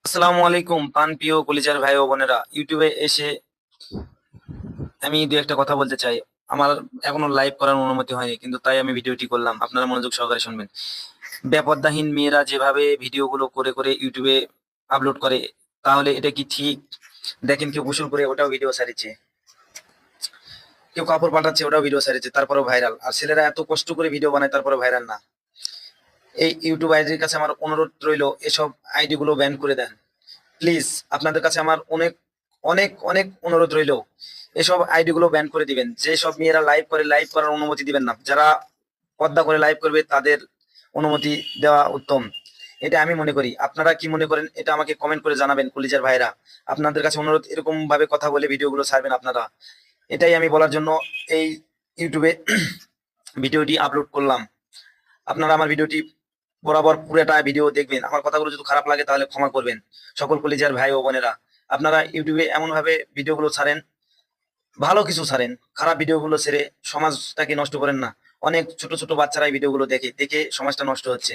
আসসালামু আলাইকুম প্রিয় কলিজার ভাই ও বোনেরা, ইউটিউবে এসে আমি দু একটা কথা বলতে চাই। আমার এখনো লাইভ করার অনুমতি হয়নি, কিন্তু তাই আমি ভিডিওটি করলাম। আপনারা মনোযোগ সহকারে শুনবেন। বেপর্দাহীন মেয়েরা যেভাবে ভিডিওগুলো করে করে ইউটিউবে আপলোড করে, তাহলে এটা কি ঠিক? দেখেন, কেউ গোসল করে ওটাও ভিডিও ছাড়িচ্ছে, কেউ কাপড় পাঠাচ্ছে ওটাও ভিডিও ছাড়িচ্ছে, তারপরেও ভাইরাল। আর ছেলেরা এত কষ্ট করে ভিডিও বানায় তারপরে ভাইরাল না। এই ইউটিউব আইডির কাছে আমার অনুরোধ রইল, এসব আইডি গুলো ব্যান করে দেন প্লিজ। আপনাদের কাছে আমার অনেক অনেক অনেক অনুরোধ রইল, এসব আইডি গুলো ব্যান করে দিবেন। যে সব মেয়েরা লাইভ করে, লাইভ করার অনুমতি দিবেন না। যারা পর্দা করে লাইভ করবে তাদের অনুমতি দেওয়া উত্তম, এটা আমি মনে করি। আপনারা কি মনে করেন এটা আমাকে কমেন্ট করে জানাবেন কলিজার ভাইরা। আপনাদের কাছে অনুরোধ, এরকম ভাবে কথা বলে ভিডিওগুলো ছাড়বেন আপনারা। এটাই আমি বলার জন্য এই ইউটিউবে ভিডিওটি আপলোড করলাম। আপনারা আমার ভিডিওটি বরাবর পুরোটা ভিডিও দেখবেন। আমার কথাগুলো যদি খারাপ লাগে তাহলে ক্ষমা করবেন। সকল কলিজার ভাই ও বোনেরা, আপনারা ইউটিউবে এমন ভাবে ভিডিওগুলো ছাড়েন, ভালো কিছু ছাড়েন, খারাপ ভিডিওগুলো ছেড়ে সমাজটাকে নষ্ট করেন না। অনেক ছোট ছোট বাচ্চারা এই ভিডিওগুলো দেখে দেখে সমাজটা নষ্ট হচ্ছে।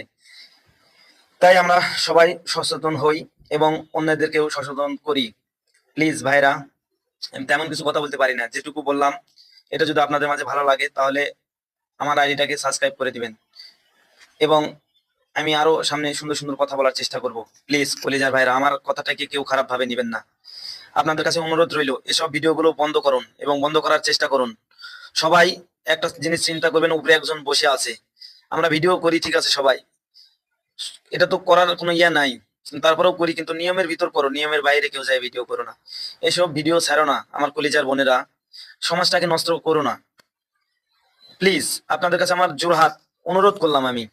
তাই আমরা সবাই সচেতন হই এবং অন্যদেরকেও সচেতন করি। প্লিজ ভাইরা, আমি তেমন কিছু কথা বলতে পারি না, যেটুকু বললাম এটা যদি আপনাদের মাঝে ভালো লাগে তাহলে আমার আইডিটাকে সাবস্ক্রাইব করে দিবেন। এবং আমি আরো সামনে সুন্দর সুন্দর কথা বলার চেষ্টা করব। প্লিজ কলিজার ভাইরা, আমার কথাটাকে কেউ খারাপ ভাবে নেবেন না। আপনাদের কাছে অনুরোধ রইল, এসব ভিডিওগুলো বন্ধ করুন এবং বন্ধ করার চেষ্টা করুন। সবাই একটা জিনিস চিন্তা করবেন, উপরে একজন বসে আছে। আমরা ভিডিও করি ঠিক আছে সবাই, এটা তো করার কোনো ইয়া নাই, তারপরেও করি, কিন্তু নিয়মের ভিতর করো, নিয়মের বাইরে কেউ যায় ভিডিও করো না। এসব ভিডিও ছাড়ো না আমার কলিজার বোনেরা, সমাজটাকে নষ্ট করো না। প্লিজ আপনাদের কাছে আমার জোরহাত অনুরোধ করলাম আমি।